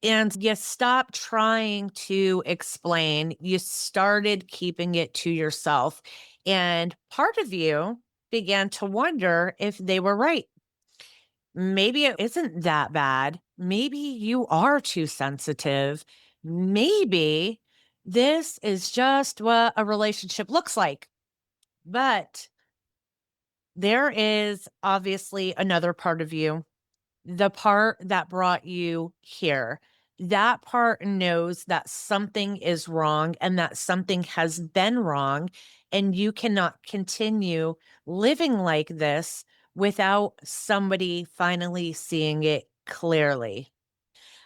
And you stopped trying to explain. You started keeping it to yourself. And part of you began to wonder if they were right. Maybe it isn't that bad. Maybe you are too sensitive. Maybe this is just what a relationship looks like. But there is obviously another part of you, the part that brought you here. That part knows that something is wrong and that something has been wrong, and you cannot continue living like this without somebody finally seeing it clearly.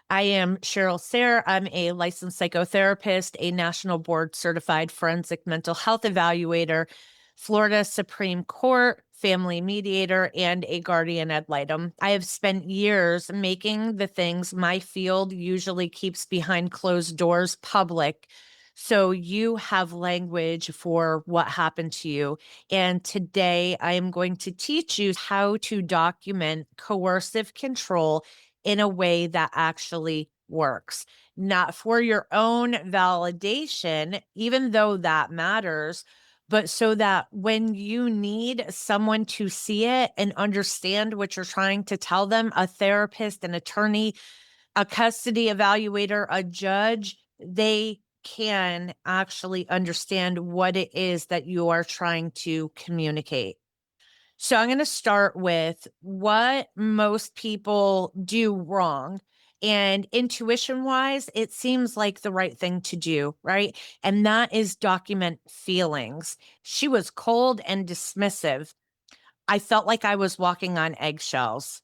I am Cheryl Sayre. I'm a licensed psychotherapist, a national board certified forensic mental health evaluator, Florida Supreme Court family mediator, and a guardian ad litem. I have spent years making the things my field usually keeps behind closed doors public. So you have language for what happened to you. And today I am going to teach you how to document coercive control in a way that actually works, not for your own validation, even though that matters, but so that when you need someone to see it and understand what you're trying to tell them, a therapist, an attorney, a custody evaluator, a judge, they can actually understand what it is that you are trying to communicate. So I'm going to start with what most people do wrong. And intuition wise, it seems like the right thing to do, right? And that is document feelings. She was cold and dismissive. I felt like I was walking on eggshells.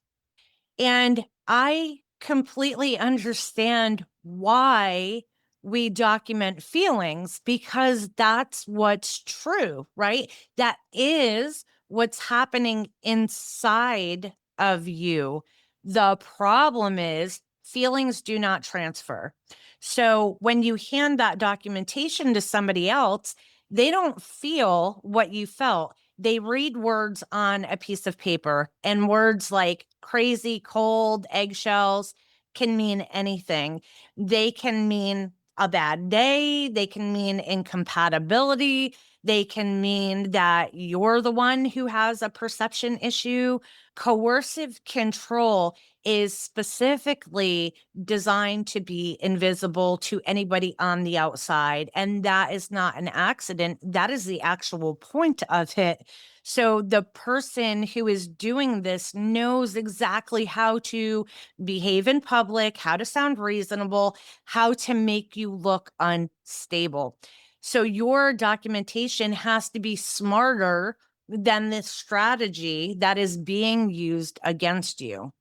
And I completely understand why we document feelings because that's what's true, right? That is what's happening inside of you. The problem is feelings do not transfer. So when you hand that documentation to somebody else, they don't feel what you felt. They read words on a piece of paper, and words like crazy, cold, eggshells can mean anything. They can mean a bad day. They can mean incompatibility. They can mean that you're the one who has a perception issue. Coercive control is specifically designed to be invisible to anybody on the outside. And that is not an accident. That is the actual point of it. So the person who is doing this knows exactly how to behave in public, how to sound reasonable, how to make you look unstable. So your documentation has to be smarter than this strategy that is being used against you.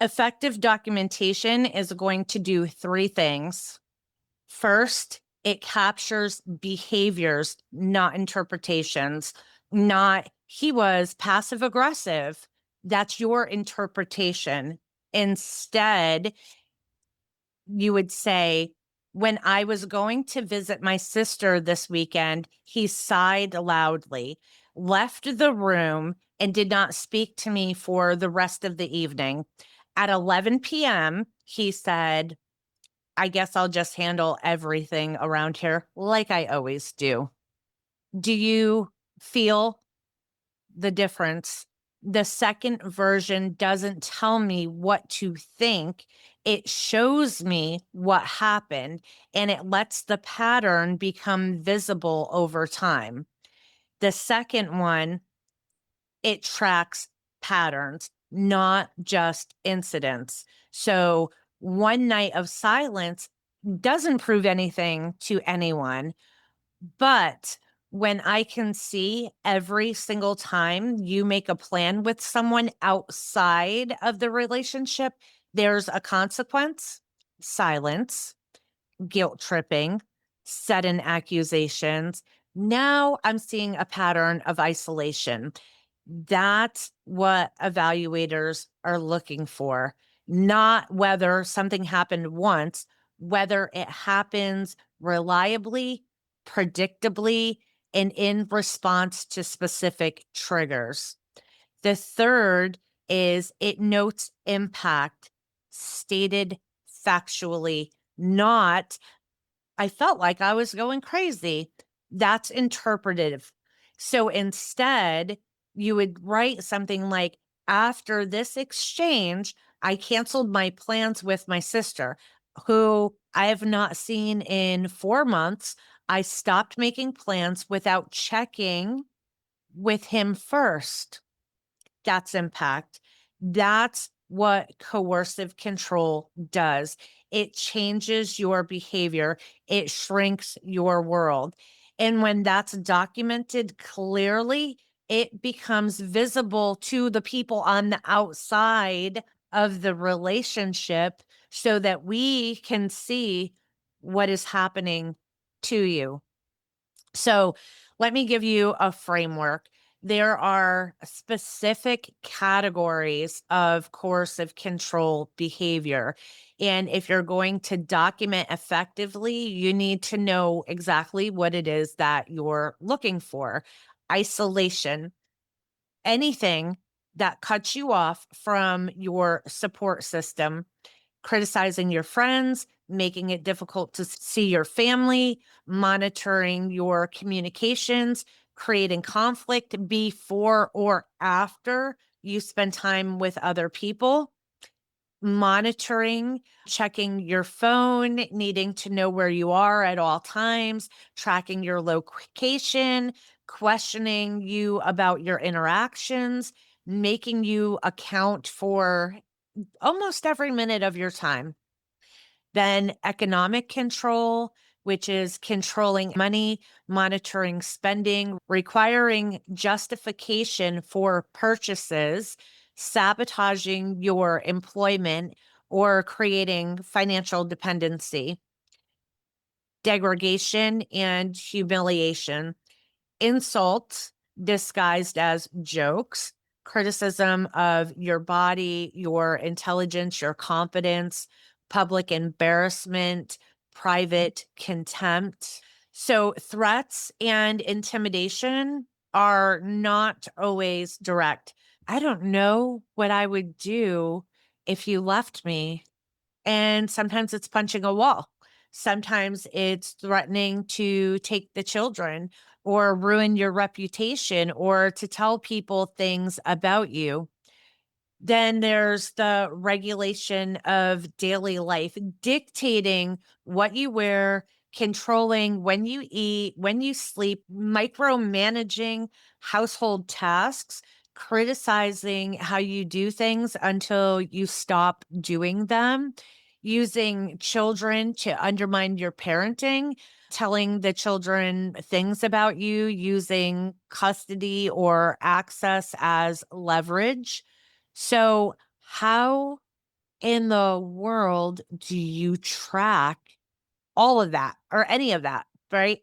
Effective documentation is going to do three things. First, it captures behaviors, not interpretations, not he was passive aggressive. That's your interpretation. Instead, you would say, when I was going to visit my sister this weekend, he sighed loudly, left the room, and did not speak to me for the rest of the evening. At 11 p.m., he said, I guess I'll just handle everything around here like I always do. Do you feel the difference? The second version doesn't tell me what to think. It shows me what happened and it lets the pattern become visible over time. The second one, it tracks patterns, not just incidents. So one night of silence doesn't prove anything to anyone. But when I can see every single time you make a plan with someone outside of the relationship, there's a consequence, silence, guilt tripping, sudden accusations. Now I'm seeing a pattern of isolation. That's what evaluators are looking for, not whether something happened once, whether it happens reliably, predictably, and in response to specific triggers. The third is it notes impact, stated factually not. I felt like I was going crazy. That's interpretive. So instead, you would write something like, after this exchange, I canceled my plans with my sister, who I have not seen in 4 months. I stopped making plans without checking with him first. That's impact. That's what coercive control does. It changes your behavior, it shrinks your world. And when that's documented clearly, it becomes visible to the people on the outside of the relationship so that we can see what is happening to you. So let me give you a framework. There are specific categories of coercive control behavior. And if you're going to document effectively, you need to know exactly what it is that you're looking for. Isolation, anything that cuts you off from your support system, criticizing your friends, making it difficult to see your family, monitoring your communications, creating conflict before or after you spend time with other people, monitoring, checking your phone, needing to know where you are at all times, tracking your location, questioning you about your interactions, making you account for almost every minute of your time. Then economic control, which is controlling money, monitoring spending, requiring justification for purchases, sabotaging your employment, or creating financial dependency, degradation and humiliation, insult disguised as jokes, criticism of your body, your intelligence, your competence, public embarrassment, private contempt. So, threats and intimidation are not always direct. I don't know what I would do if you left me. And sometimes it's punching a wall. Sometimes it's threatening to take the children or ruin your reputation or to tell people things about you. Then there's the regulation of daily life, dictating what you wear, controlling when you eat, when you sleep, micromanaging household tasks, criticizing how you do things until you stop doing them, using children to undermine your parenting, telling the children things about you, using custody or access as leverage. So, how in the world do you track all of that or any of that, right?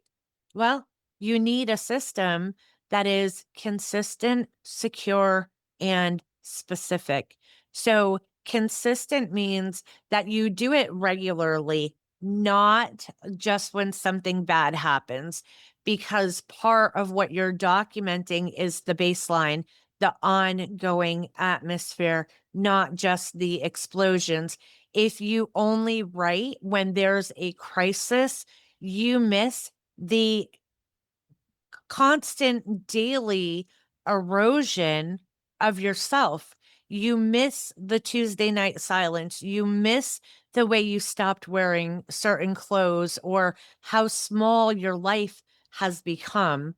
Well, you need a system that is consistent, secure, and specific. So, consistent means that you do it regularly, not just when something bad happens, because part of what you're documenting is the baseline, the ongoing atmosphere, not just the explosions. If you only write when there's a crisis, you miss the constant daily erosion of yourself. You miss the Tuesday night silence. You miss the way you stopped wearing certain clothes or how small your life has become.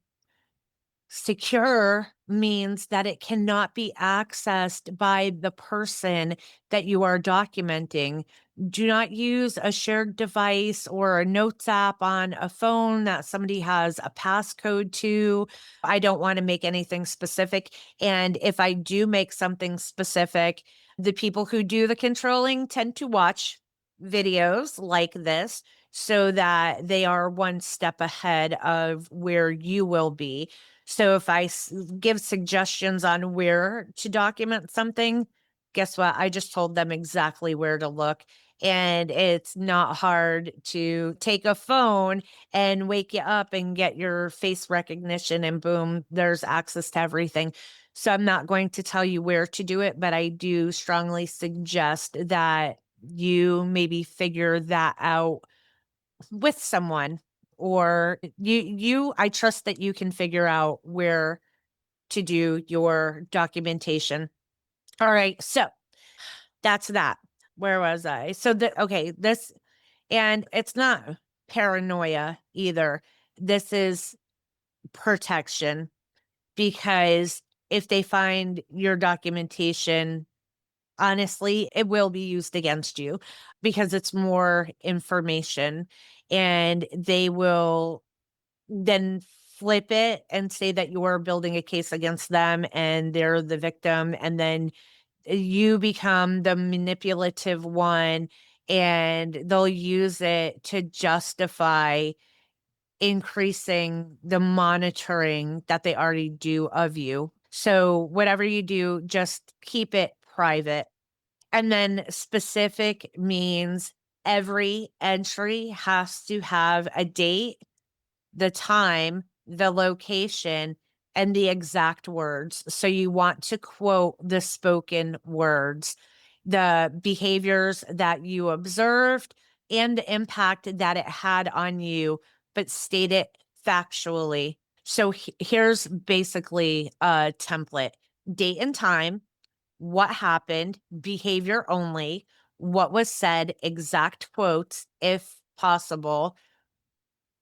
Secure means that it cannot be accessed by the person that you are documenting. Do not use a shared device or a notes app on a phone that somebody has a passcode to. I don't want to make anything specific. And if I do make something specific, the people who do the controlling tend to watch videos like this so that they are one step ahead of where you will be. So if give suggestions on where to document something, guess what? I just told them exactly where to look. And it's not hard to take a phone and wake you up and get your face recognition, and boom, there's access to everything. So I'm not going to tell you where to do it, but I do strongly suggest that you maybe figure that out with someone, or I trust that you can figure out where to do your documentation. All right, so that's that. Where was I? So okay, this, and it's not paranoia either. This is protection, because if they find your documentation, honestly, it will be used against you because it's more information, and they will then flip it and say that you're building a case against them and they're the victim, and then you become the manipulative one, and they'll use it to justify increasing the monitoring that they already do of you. So whatever you do, just keep it private. And then specific means every entry has to have a date, the time, the location, and the exact words. So you want to quote the spoken words, the behaviors that you observed, and the impact that it had on you, but state it factually. So here's basically a template: date and time, what happened, behavior only, what was said, exact quotes if possible,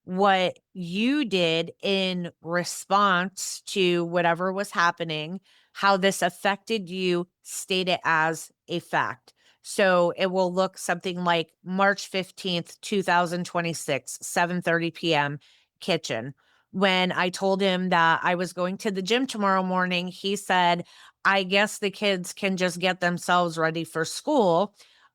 what you did in response to whatever was happening, how this affected you, state it as a fact. So it will look something like March 15th, 2026, 7:30 p.m., kitchen. When I told him that I was going to the gym tomorrow morning, he said, I guess the kids can just get themselves ready for school.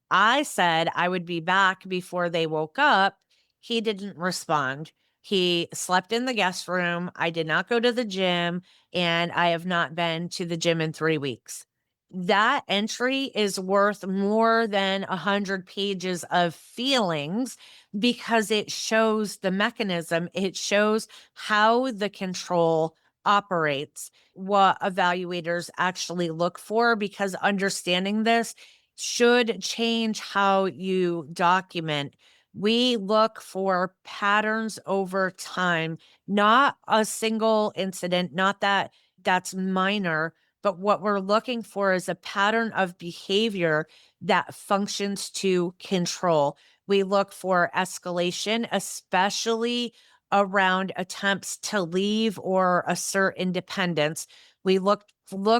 I said I would be back before they woke up. He didn't respond. He slept in the guest room. I did not go to the gym, and I have not been to the gym in 3 weeks. That entry is worth more than 100 pages of feelings, because it shows the mechanism. It shows how the control operates, what evaluators actually look for, because understanding this should change how you document. We look for patterns over time, not a single incident, not that that's minor, but what we're looking for is a pattern of behavior that functions to control. We look for escalation, especially around attempts to leave or assert independence. We look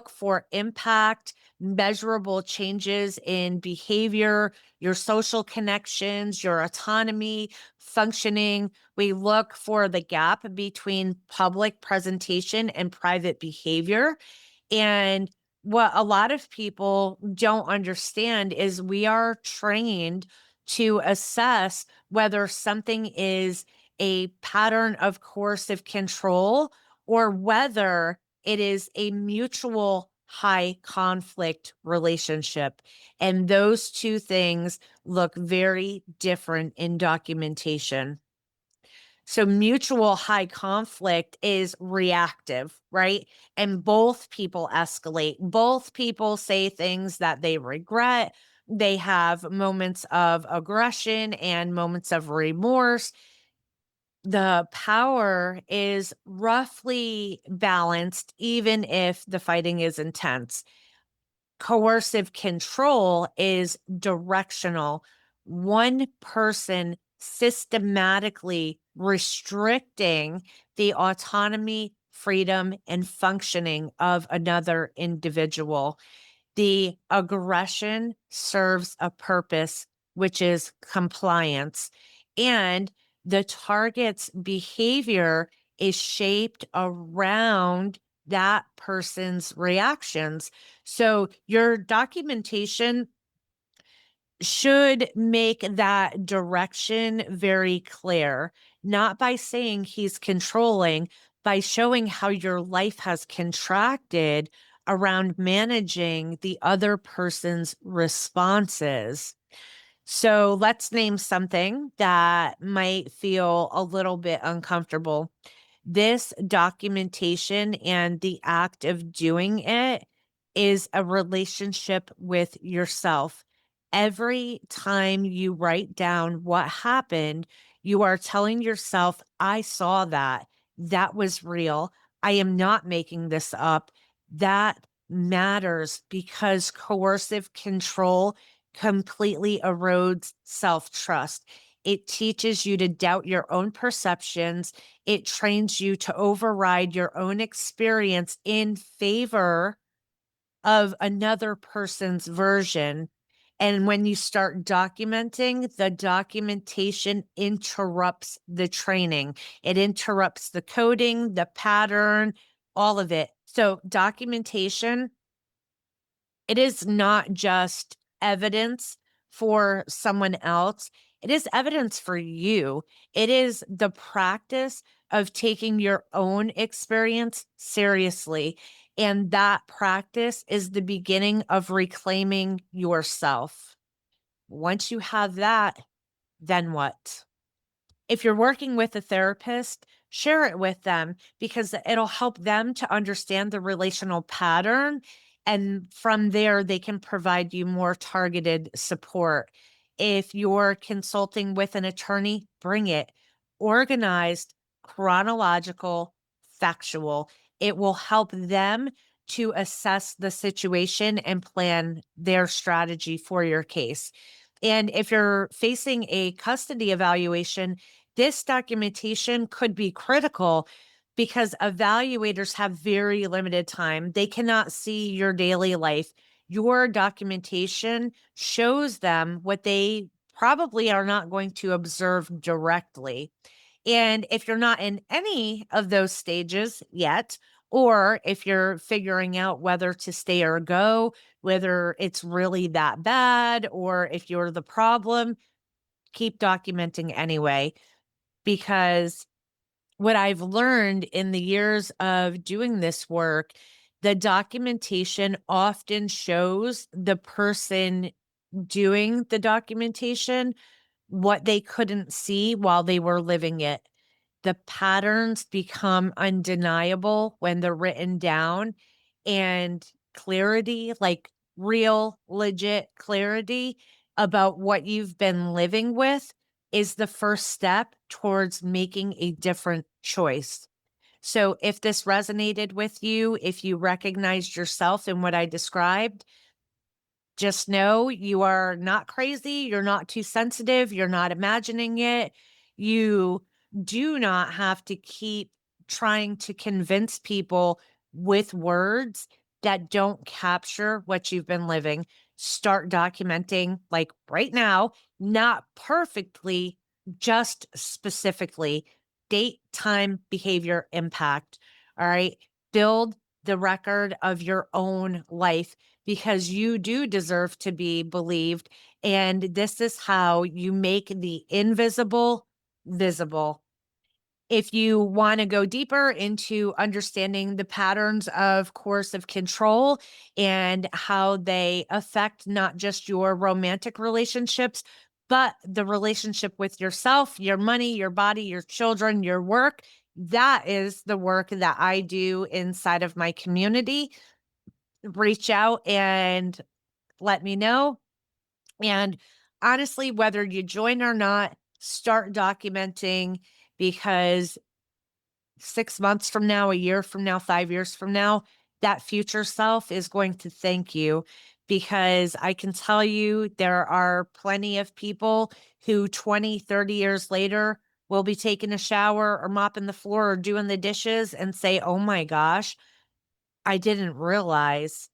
for impact, measurable changes in behavior, your social connections, your autonomy, functioning. We look for the gap between public presentation and private behavior. And what a lot of people don't understand is we are trained to assess whether something is a pattern of coercive control, or whether it is a mutual high conflict relationship. And those two things look very different in documentation. So mutual high conflict is reactive, right? And both people escalate. Both people say things that they regret. They have moments of aggression and moments of remorse. The power is roughly balanced, even if the fighting is intense. Coercive control is directional. One person systematically restricting the autonomy, freedom, and functioning of another individual. The aggression serves a purpose, which is compliance, and the target's behavior is shaped around that person's reactions. So your documentation should make that direction very clear, not by saying he's controlling, by showing how your life has contracted around managing the other person's responses. So let's name something that might feel a little bit uncomfortable. This documentation and the act of doing it is a relationship with yourself. Every time you write down what happened, you are telling yourself, I saw that. That was real. I am not making this up. That matters because coercive control completely erodes self trust. It teaches you to doubt your own perceptions. It trains you to override your own experience in favor of another person's version. And when you start documenting, the documentation interrupts the training. It interrupts the coding, the pattern, all of it. So, documentation, it is not just evidence for someone else, it is evidence for you. It is the practice of taking your own experience seriously. And that practice is the beginning of reclaiming yourself. Once you have that, then what? If you're working with a therapist, share it with them because it'll help them to understand the relational pattern. And from there, they can provide you more targeted support. If you're consulting with an attorney, bring it organized, chronological, factual. It will help them to assess the situation and plan their strategy for your case. And if you're facing a custody evaluation, this documentation could be critical because evaluators have very limited time. They cannot see your daily life. Your documentation shows them what they probably are not going to observe directly. And if you're not in any of those stages yet, or if you're figuring out whether to stay or go, whether it's really that bad, or if you're the problem, keep documenting anyway because what I've learned in the years of doing this work, the documentation often shows the person doing the documentation what they couldn't see while they were living it. The patterns become undeniable when they're written down, and clarity, like real, legit clarity about what you've been living with, is the first step towards making a different choice. So, if this resonated with you, if you recognized yourself in what I described, just know you are not crazy, you're not too sensitive, you're not imagining it. You do not have to keep trying to convince people with words that don't capture what you've been living. Start documenting, like right now, not perfectly, just specifically date, time, behavior, impact. All right. Build the record of your own life because you do deserve to be believed. And this is how you make the invisible visible. If you want to go deeper into understanding the patterns of coercive control and how they affect not just your romantic relationships, but the relationship with yourself, your money, your body, your children, your work, that is the work that I do inside of my community. Reach out and let me know. And honestly, whether you join or not, start documenting because 6 months from now, a year from now, 5 years from now, that future self is going to thank you because I can tell you there are plenty of people who 20, 30 years later will be taking a shower or mopping the floor or doing the dishes and say, oh my gosh, I didn't realize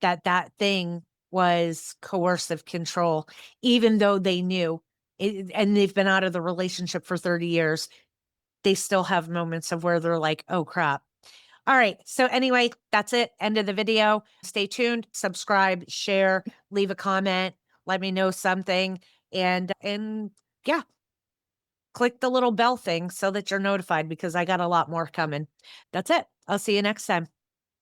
that that thing was coercive control, even though they knew it, and they've been out of the relationship for 30 years. They still have moments of where they're like, oh crap. All right. So, anyway, that's it. End of the video. Stay tuned, subscribe, share, leave a comment, let me know something. And yeah, click the little bell thing so that you're notified because I got a lot more coming. That's it. I'll see you next time.